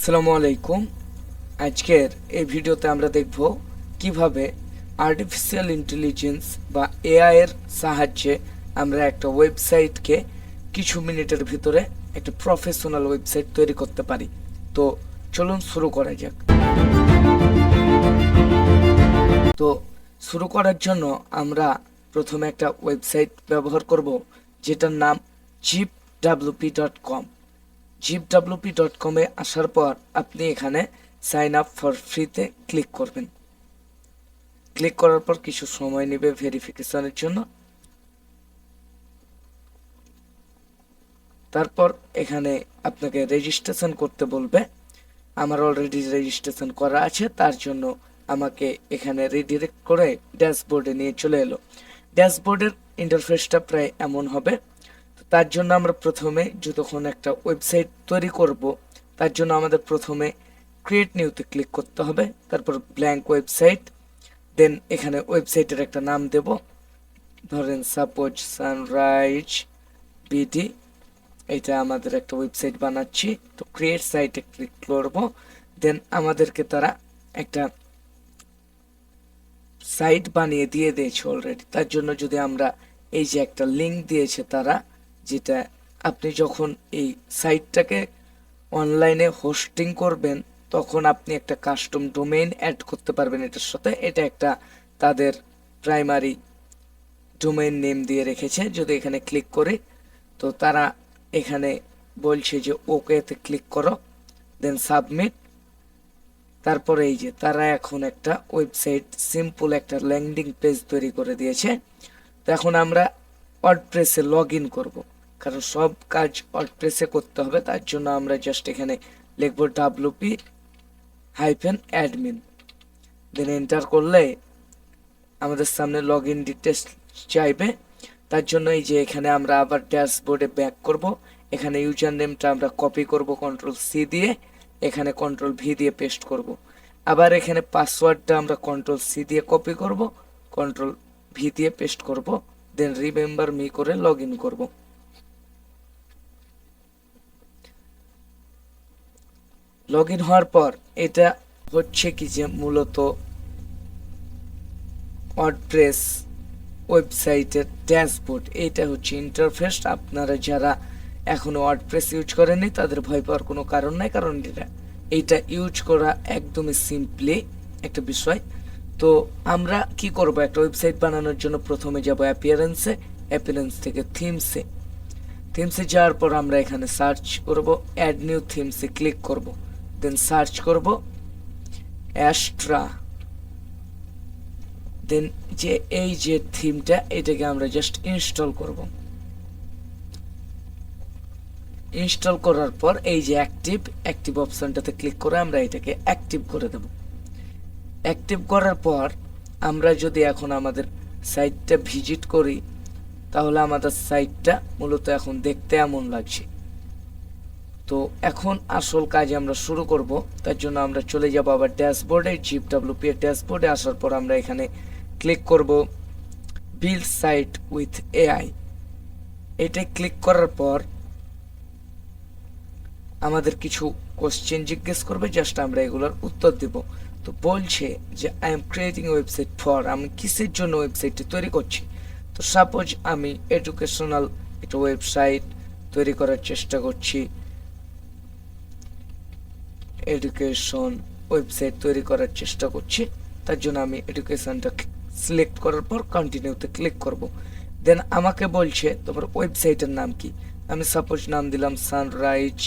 আসসালামু আলাইকুম। আজকের এই ভিডিওতে আমরা দেখব কিভাবে আর্টিফিশিয়াল ইন্টেলিজেন্স বা এআই এর সাহায্যে আমরা একটা ওয়েবসাইটকে কিছু মিনিটের ভিতরে একটা প্রফেশনাল ওয়েবসাইট তৈরি করতে পারি। তো চলুন শুরু করা যাক। তো শুরু করার জন্য আমরা প্রথমে একটা ওয়েবসাইট ব্যবহার করব যেটার নাম zipwp.com। zipwp.com এ আসার পর আপনি এখানে সাইন আপ ফর ফ্রিতে ক্লিক করবেন। ক্লিক করার পর কিছু সময় নেবে ভেরিফিকেশনের জন্য। তারপর এখানে আপনাকে রেজিস্ট্রেশন করতে বলবে। আমার অলরেডি রেজিস্ট্রেশন করা আছে, তার জন্য আমাকে এখানে রিডিরেক্ট করে ড্যাশবোর্ডে নিয়ে চলে এলো। ড্যাশবোর্ডের ইন্টারফেসটা প্রায় এমন হবে। তার জন্য আমরা প্রথমে যতক্ষণ একটা ওয়েবসাইট তৈরি করব, তার জন্য আমাদের প্রথমে ক্রিয়েট নিউতে ক্লিক করতে হবে, তারপর ব্ল্যাঙ্ক ওয়েবসাইট, দেন এখানে ওয়েবসাইটের একটা নাম দেব, ধরেন সাপোজ সানরাইজ বিডি। এটা আমাদের একটা ওয়েবসাইট বানাচ্ছি, তো ক্রিয়েট সাইটে ক্লিক করব। দেন আমাদেরকে তারা একটা সাইট বানিয়ে দিয়ে দিয়েছে অলরেডি। তার জন্য যদি আমরা এই যে একটা লিঙ্ক দিয়েছে তারা, যেটা আপনি যখন এই সাইটটাকে অনলাইনে হোস্টিং করবেন তখন আপনি একটা কাস্টম ডোমেইন অ্যাড করতে পারবেন এটার সাথে। এটা একটা তাদের প্রাইমারি ডোমেইন নেম দিয়ে রেখেছে। যদি এখানে ক্লিক করি তো তারা এখানে বলছে যে ওকেতে ক্লিক করো, দেন সাবমিট। তারপরে এই যে তারা এখন একটা ওয়েবসাইট সিম্পল একটা ল্যান্ডিং পেজ তৈরি করে দিয়েছে। তো এখন আমরা ওয়ার্ডপ্রেসে লগ ইন করবো, কারণ সব কাজ ওয়ার্ডপ্রেসে করতে হবে। তার জন্য আমরা জাস্ট এখানে লিখব wp-admin, দেন এন্টার করলে আমাদের সামনে লগ ইন ডিটেলস চাইবে। তার জন্য এই যে এখানে আমরা আবার ড্যাশবোর্ডে ব্যাক করব। এখানে ইউজার নেমটা আমরা কপি করব কন্ট্রোল-C দিয়ে, এখানে কন্ট্রোল-V দিয়ে পেস্ট করব। আবার এখানে পাসওয়ার্ডটা আমরা কন্ট্রোল-C দিয়ে কপি করব, কন্ট্রোল-V দিয়ে পেস্ট করব, দেন রিমেম্বার মি করে লগ ইন করব। লগ ইন হওয়ার পর এটা হচ্ছে কি যে মূলত ওয়ার্ডপ্রেস ওয়েবসাইটের ড্যাশবোর্ড। এইটা হচ্ছে ইন্টারফেস। আপনারা যারা এখনো ওয়ার্ডপ্রেস ইউজ করেননি তাদের ভয় পাওয়ার কোনো কারণ নাই, কারণ এইটা ইউজ করা একদমই সিম্পলি একটা বিষয়। তো আমরা কি করব, একটা ওয়েবসাইট বানানোর জন্য প্রথমে যাব অ্যাপিয়ারেন্সে, অ্যাপিয়ারেন্স থেকে থিমসে যাওয়ার পর আমরা এখানে সার্চ করব, অ্যাড নিউ থিমসে ক্লিক করব, দেন সার্চ করব অ্যাস্ট্রা। দেন যে এই যে থিমটা, এটাকে আমরা জাস্ট ইনস্টল করব। ইনস্টল করার পর এই যে অ্যাক্টিভ অপশনটাতে ক্লিক করে আমরা এটাকে অ্যাক্টিভ করে দেব। অ্যাক্টিভ করার পর আমরা যদি এখন আমাদের সাইটটা ভিজিট করি তাহলে আমাদের সাইটটা মূলত এখন দেখতে এমন লাগছে। তো এখন আসল কাজ আমরা শুরু করব। তার জন্য আমরা চলে যাব আবার ড্যাশবোর্ডে, zipwp এর ড্যাশবোর্ডে আসার পর আমরা এখানে ক্লিক করব বিল্ড সাইট উইথ এআই। এটা ক্লিক করার পর আমাদের কিছু কোশ্চেন জিজ্ঞেস করবে, জাস্ট আমরা এগুলোর উত্তর দেব। তো বলছে যে I am creating website for, আমি কিসের জন্য ওয়েবসাইটটি তৈরি করছি। তো সাপোজ আমি এডুকেশনাল একটা ওয়েবসাইট তৈরি করার চেষ্টা করছি, এডুকেশন ওয়েবসাইট তৈরি করার চেষ্টা করছি। তার জন্য আমি এডুকেশনটা সিলেক্ট করার পর কন্টিনিউতে ক্লিক করব। দেন আমাকে বলছে তোমার ওয়েবসাইটের নাম কি। আমি সাপোজ নাম দিলাম সানরাইজ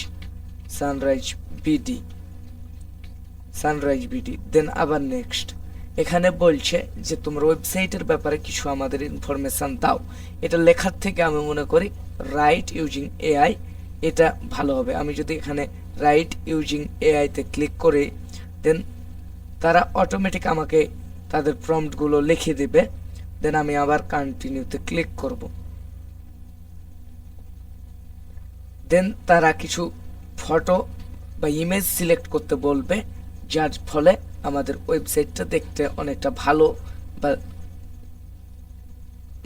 বিডি। দেন আবার নেক্সট। এখানে বলছে যে তোমার ওয়েবসাইটের ব্যাপারে কিছু আমাদের ইনফরমেশন দাও। এটা লেখার থেকে আমি মনে করি রাইট ইউজিং এআই এটা ভালো হবে। আমি যদি এখানে রাইট ইউজিং এআইতে ক্লিক করি, দেন তারা অটোমেটিক আমাকে তাদের প্রম্পটগুলো লিখে দেবে। দেন আমি আবার কন্টিনিউতে ক্লিক করব। দেন তারা কিছু ফটো বা ইমেজ সিলেক্ট করতে বলবে, যার ফলে আমাদের ওয়েবসাইটটা দেখতে অনেকটা ভালো বা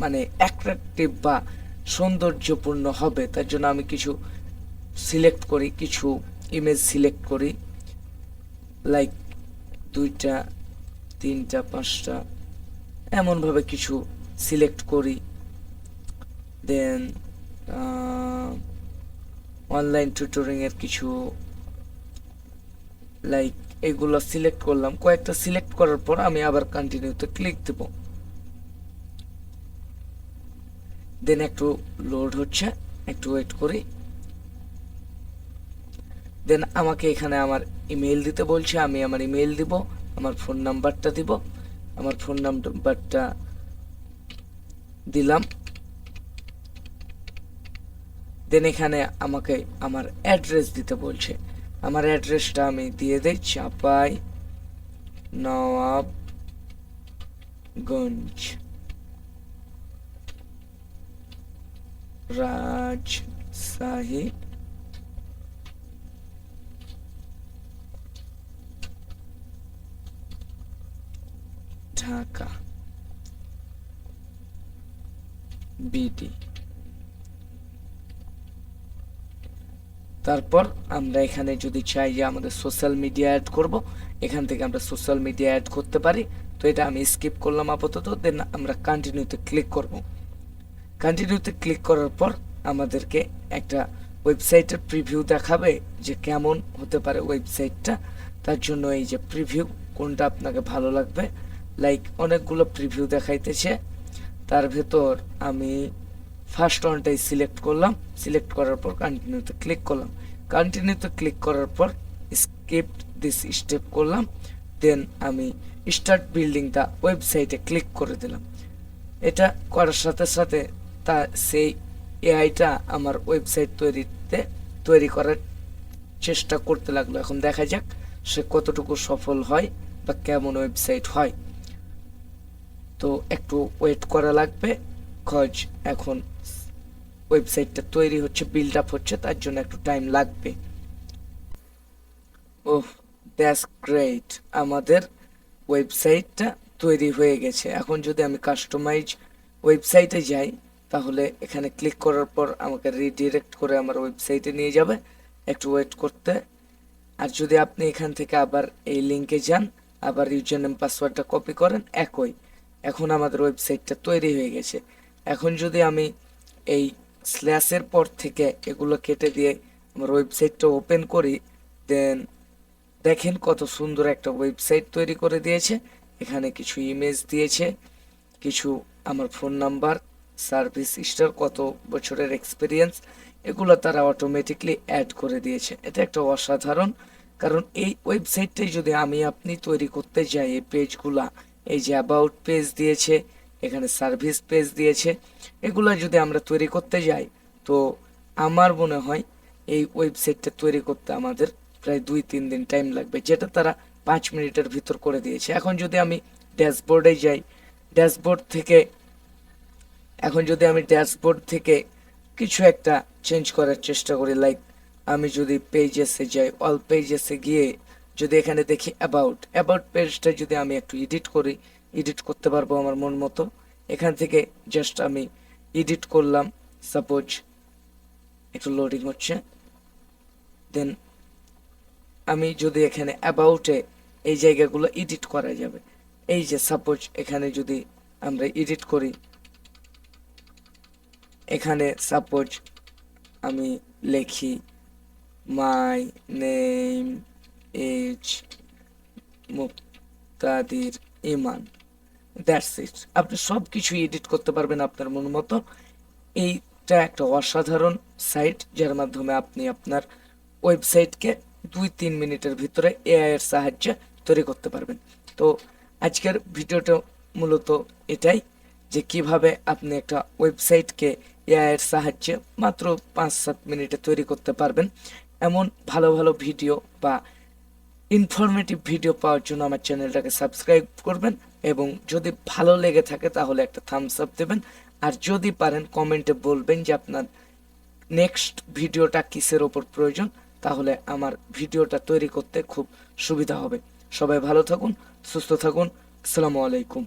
মানে অ্যাট্রাকটিভ বা সৌন্দর্যপূর্ণ হবে। তার জন্য আমি কিছু সিলেক্ট করি, কিছু ইমেজ সিলেক্ট করি। লাইক 2টা 3টা 5টা এমনভাবে কিছু সিলেক্ট করি। দেন অনলাইন টিউটরিং এর কিছু লাইক এগুলো সিলেক্ট করলাম। কয়েকটা সিলেক্ট করার পর আমি আবার কন্টিনিউতে ক্লিক দেব। দেন একটু লোড হচ্ছে, একটু ওয়েট করি। দেন আমাকে এখানে আমার ইমেল দিতে বলছে, আমি আমার ইমেল দিব, আমার ফোন নাম্বারটা দিব, আমার ফোন নাম্বারটা দিলাম। দেন এখানে আমাকে আমার অ্যাড্রেস দিতে বলছে, আমার অ্যাড্রেসটা আমি দিয়ে দেই, চাপাই নওয়াবগঞ্জ, রাজশাহী, ঢাকা বিডি। তারপর আমরা এখানে যদি চাই যে আমাদের সোশ্যাল মিডিয়া অ্যাড করব, এখান থেকে আমরা সোশ্যাল মিডিয়া অ্যাড করতে পারি। তো এটা আমি স্কিপ করলাম আপাতত। দেন আমরা কন্টিনিউতে ক্লিক করব। কন্টিনিউতে ক্লিক করার পর আমাদেরকে একটা ওয়েবসাইটের প্রিভিউ দেখাবে যে কেমন হতে পারে ওয়েবসাইটটা। তার জন্য এই যে প্রিভিউ, কোনটা আপনাকে ভালো লাগবে, লাইক অনেকগুলো প্রিভিউ দেখাইতেছে। তার ভেতর আমি ফার্স্ট ওয়ানটাই সিলেক্ট করলাম। সিলেক্ট করার পর কন্টিনিউতে ক্লিক করলাম। কন্টিনিউতে ক্লিক করার পর স্কিপ দিস স্টেপ করলাম। দেন আমি স্টার্ট বিল্ডিং দ্য ওয়েবসাইটে ক্লিক করে দিলাম। এটা করার সাথে সাথে তা সেই এআইটা আমার ওয়েবসাইট তৈরি করার চেষ্টা করতে লাগলো। এখন দেখা যাক সে কতটুকু সফল হয় বা কেমন ওয়েবসাইট হয়। তো একটু ওয়েট করা লাগবে, কজ এখন ওয়েবসাইটটা তৈরি হচ্ছে, বিল্ড আপ হচ্ছে, তার জন্য একটু টাইম লাগবে। ওহ, দ্যাটস গ্রেট, আমাদের ওয়েবসাইটটা তৈরি হয়ে গেছে। এখন যদি আমি কাস্টমাইজ ওয়েবসাইটে যাই, তাহলে এখানে ক্লিক করার পর আমাকে রিডিরেক্ট করে আমার ওয়েবসাইটে নিয়ে যাবে। একটু ওয়েট করতে। আর যদি আপনি এখান থেকে আবার এই লিঙ্কে যান, আবার ইউজার নেম পাসওয়ার্ডটা কপি করেন, একই। এখন আমাদের ওয়েবসাইটটা তৈরি হয়ে গেছে। এখন যদি আমি এই স্ল্যাশের পর থেকে এগুলো কেটে দিয়ে আমার ওয়েবসাইটটা ওপেন করি, দেন দেখেন কত সুন্দর একটা ওয়েবসাইট তৈরি করে দিয়েছে। এখানে কিছু ইমেজ দিয়েছে, কিছু আমার ফোন নাম্বার, সার্ভিস স্টার, কত বছরের এক্সপিরিয়েন্স, এগুলো তারা অটোমেটিকলি অ্যাড করে দিয়েছে। এটা একটা অসাধারণ, কারণ এই ওয়েবসাইটটাই যদি আমি আপনি তৈরি করতে যাই, এই পেজগুলা, এই যে অ্যাবাউট পেজ দিয়েছে, এখানে সার্ভিস পেজ দিয়েছে, এগুলো যদি আমরা তৈরি করতে যাই, তো আমার মনে হয় এই ওয়েবসাইটটা তৈরি করতে আমাদের প্রায় 2-3 দিন টাইম লাগবে, যেটা তারা 5 মিনিটের ভিতর করে দিয়েছে। এখন যদি আমি ড্যাশবোর্ডে যাই, ড্যাশবোর্ড থেকে এখন যদি আমি ড্যাশবোর্ড থেকে কিছু একটা চেঞ্জ করার চেষ্টা করি, লাইক আমি যদি পেজেসে যাই, অল পেজেসে গিয়ে যদি এখানে দেখি অ্যাবাউট পেজটা যদি আমি একটু এডিট করি, এডিট করতে পারবো আমার মন মতো। এখান থেকে জাস্ট আমি এডিট করলাম, সাপোজ একটু লোডিং হচ্ছে। দেন আমি যদি এখানে অ্যাবাউটে এই জায়গাগুলো এডিট করা যাবে, এই যে সাপোজ এখানে যদি আমরা এডিট করি, এখানে সাপোজ আমি লিখি my name is Muktadir Iman, that's it. আপনি সব কিছু এডিট করতে পারবেন আপনার মন মতো। এইটা একটা অসাধারণ সাইট, যার মাধ্যমে আপনি আপনার ওয়েবসাইটকে 2-3 মিনিটের ভিতরে এআই এর সাহায্যে তৈরি করতে পারবেন। তো আজকের ভিডিওটা মূলত এটাই, যে কিভাবে আপনি একটা ওয়েবসাইটকে এআই এর সাহায্যে মাত্র 5-7 মিনিটে তৈরি করতে পারবেন। এমন ভালো ভালো ভিডিও বা ইনফরমেটিভ ভিডিও পাওয়ার জন্য আমার চ্যানেলটাকে সাবস্ক্রাইব করবেন, এবং যদি ভালো লেগে থাকে তাহলে একটা থামস আপ দেবেন। আর যদি পারেন কমেন্টে বলবেন যে আপনার নেক্সট ভিডিওটা কিসের ওপর প্রয়োজন, তাহলে আমার ভিডিওটা তৈরি করতে খুব সুবিধা হবে। সবাই ভালো থাকুন, সুস্থ থাকুন। আসসালামু আলাইকুম।